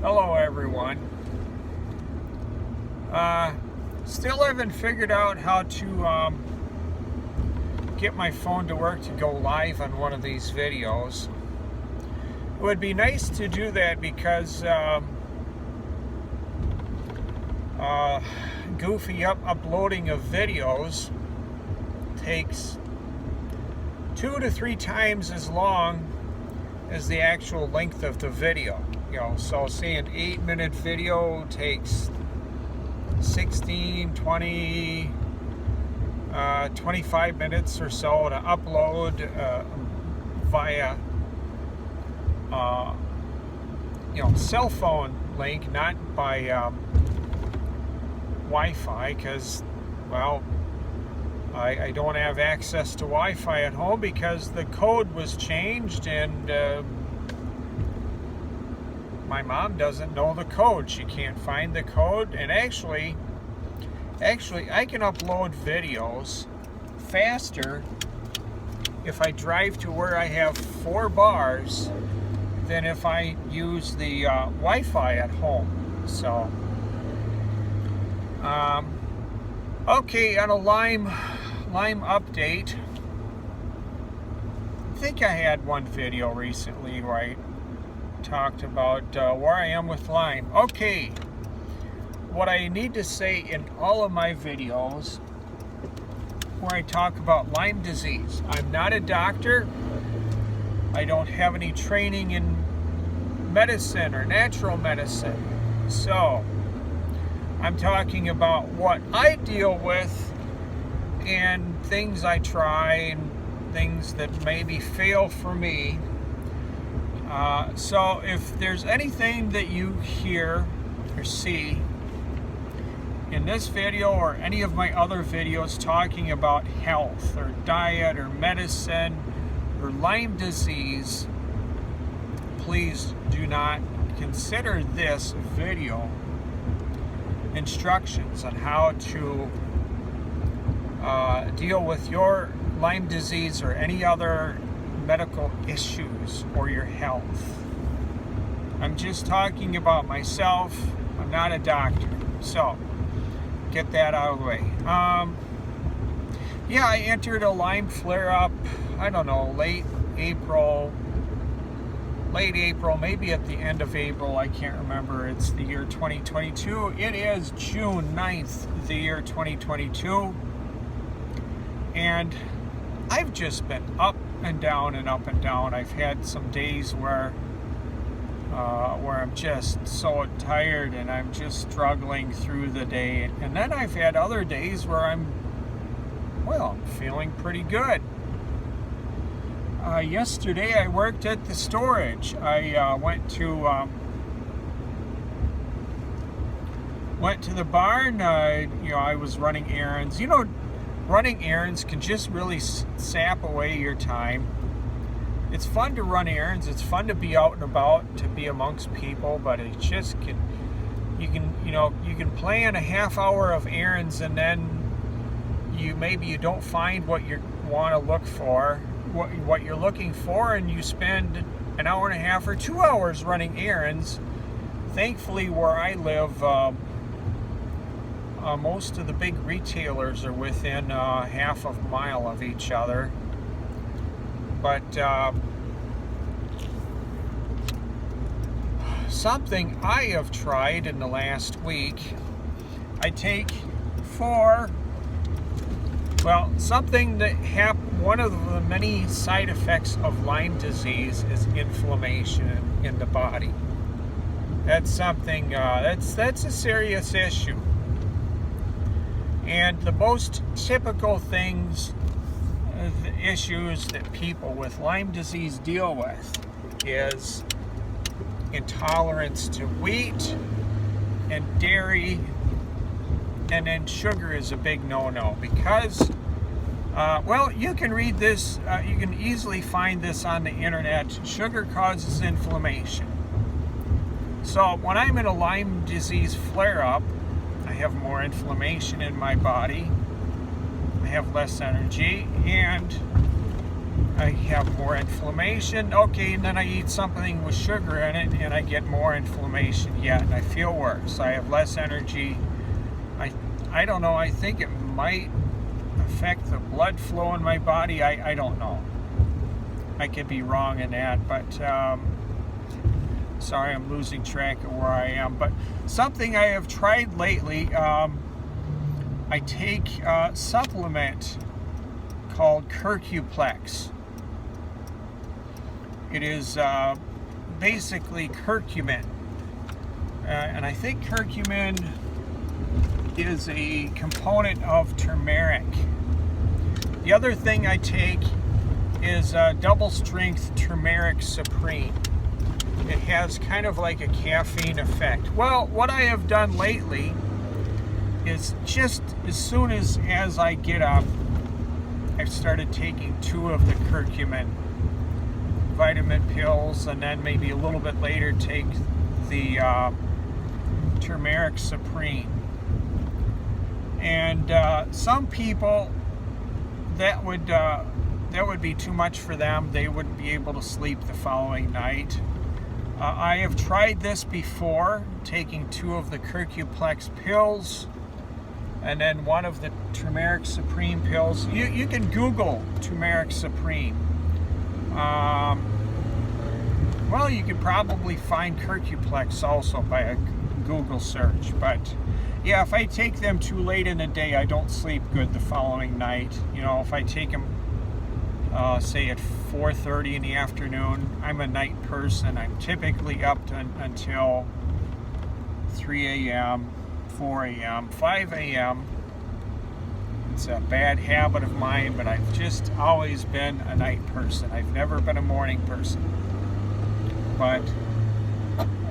Hello everyone. Still haven't figured out how to get my phone to work to go live on one of these videos. It would be nice to do that because uploading of videos takes 2 to 3 times as long as the actual length of the video. So say an 8-minute video takes 16, 20, 25 minutes or so to upload via cell phone link, not by Wi-Fi, because, well, I don't have access to Wi-Fi at home because the code was changed and my mom doesn't know the code. She can't find the code, and actually I can upload videos faster if I drive to where I have 4 bars than if I use the Wi-Fi at home. So okay, on a Lyme update, I think I had one video recently where I talked about where I am with Lyme. Okay, what I need to say in all of my videos where I talk about Lyme disease, I'm not a doctor. I don't have any training in medicine or natural medicine. So I'm talking about what I deal with and things I try and things that maybe fail for me. So if there's anything that you hear or see in this video or any of my other videos talking about health or diet or medicine or Lyme disease, please do not consider this video instructions on how to deal with your Lyme disease or any other medical issues or your health. I'm just talking about myself. I'm not a doctor. So get that out of the way. Yeah, I entered a Lyme flare-up, I don't know, late April, maybe at the end of April, I can't remember. It's the year 2022. It is June 9th, the year 2022. And I've just been up and down and up and down. I've had some days where I'm just so tired and I'm just struggling through the day. And then I've had other days where I'm feeling pretty good. Yesterday I worked at the storage. I went to the barn. I was running errands. Running errands can just really sap away your time. It's fun to run errands. It's fun to be out and about, to be amongst people, but it just you can plan a half hour of errands and then you don't find what you want to look for, what you're looking for, and you spend an hour and a half or 2 hours running errands. Thankfully, where I live, most of the big retailers are within half a mile of each other. But something I have tried in the last week, I take something that one of the many side effects of Lyme disease is inflammation in the body. That's something, that's a serious issue. And the most typical issues that people with Lyme disease deal with is intolerance to wheat and dairy, and then sugar is a big no-no because, you can read this, you can easily find this on the internet. Sugar causes inflammation. So when I'm in a Lyme disease flare-up, I have more inflammation in my body, I have less energy, and I have more inflammation. Okay, and then I eat something with sugar in it and I get more inflammation yet, and I feel worse. I have less energy. I don't know, I think it might affect the blood flow in my body. I don't know. I could be wrong in that, but sorry, I'm losing track of where I am. But something I have tried lately, I take a supplement called Curcuplex. It is basically curcumin, and I think curcumin is a component of turmeric. The other thing I take is double strength turmeric supreme. It has kind of like a caffeine effect. Well, what I have done lately is just as soon as I get up, I've started taking 2 of the curcumin vitamin pills, and then maybe a little bit later take the turmeric supreme. And some people, that would be too much for them. They wouldn't be able to sleep the following night. I have tried this before, taking 2 of the Curcuplex pills and then 1 of the turmeric supreme pills. You can Google turmeric supreme. Well, you could probably find Curcuplex also by a Google search, but yeah, if I take them too late in the day, I don't sleep good the following night. You know, if I take them say at 4:30 in the afternoon, I'm a night person. I'm typically up until 3 a.m., 4 a.m., 5 a.m. It's a bad habit of mine, but I've just always been a night person. I've never been a morning person. But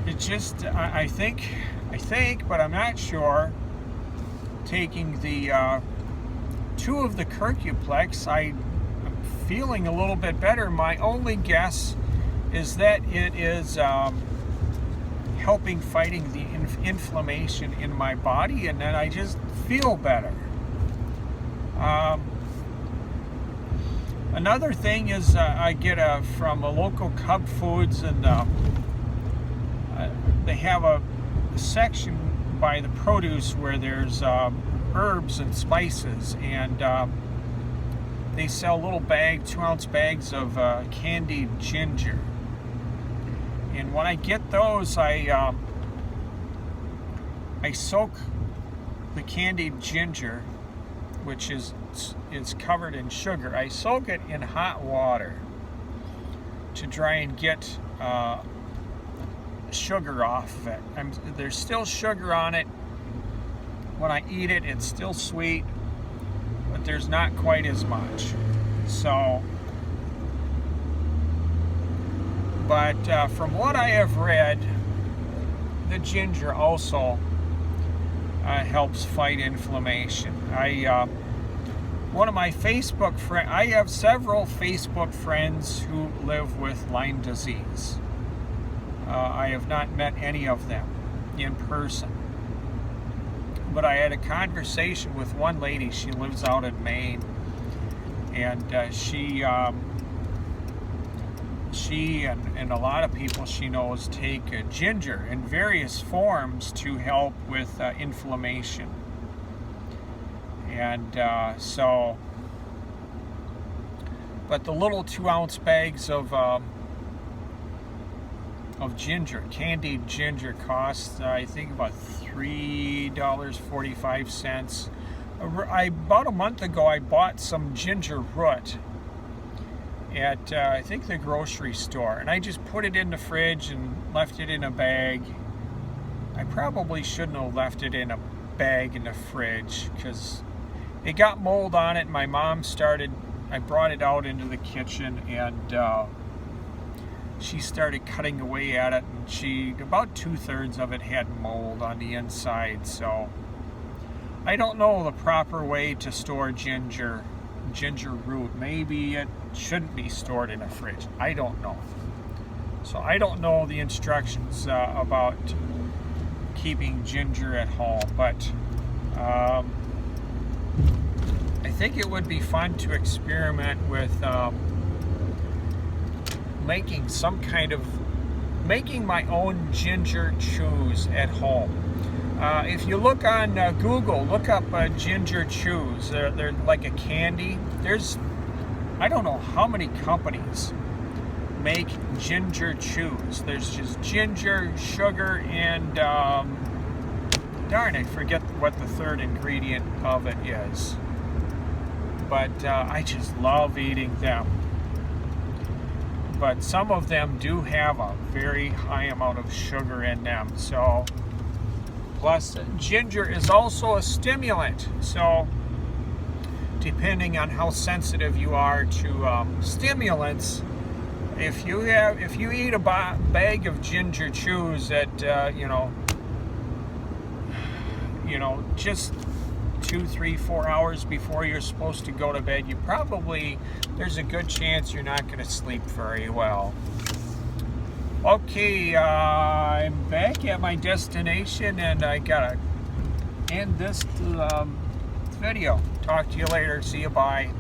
it just, I think, but I'm not sure, taking the 2 of the Curcuplex, I'm feeling a little bit better. My only guess is that it is helping fighting the inflammation in my body, and then I just feel better. Another thing is I get from a local Cub Foods, and they have a section by the produce where there's herbs and spices, and they sell little 2-ounce bags of candied ginger. And when I get those, I soak the candied ginger, which is covered in sugar. I soak it in hot water to try and get sugar off of it. There's still sugar on it. When I eat it, it's still sweet, but there's not quite as much. So, but from what I have read, the ginger also helps fight inflammation. One of my Facebook friends, I have several Facebook friends who live with Lyme disease. I have not met any of them in person, but I had a conversation with one lady. She lives out in Maine, and she and a lot of people she knows take ginger in various forms to help with inflammation. And but the little 2-ounce bags of ginger, candied ginger, costs I think about $3.45. About a month ago, I bought some ginger root at I think the grocery store, and I just put it in the fridge and left it in a bag. I probably shouldn't have left it in a bag in the fridge because it got mold on it. My mom I brought it out into the kitchen, and she started cutting away at it, and about 2/3 of it had mold on the inside. So I don't know the proper way to store ginger root. Maybe it shouldn't be stored in a fridge. I don't know. So I don't know the instructions about keeping ginger at home, but I think it would be fun to experiment with making making my own ginger chews at home. If you look on Google, look up ginger chews. They're like a candy. I don't know how many companies make ginger chews. There's just ginger, sugar, and darn, I forget what the third ingredient of it is. But I just love eating them. But some of them do have a very high amount of sugar in them. So, plus ginger is also a stimulant. So, depending on how sensitive you are to stimulants, if you eat a bag of ginger chews at just 2, 3, 4 hours before you're supposed to go to bed, there's a good chance you're not going to sleep very well. Okay, I'm back at my destination, and I gotta end this video. Talk to you later. See you. Bye.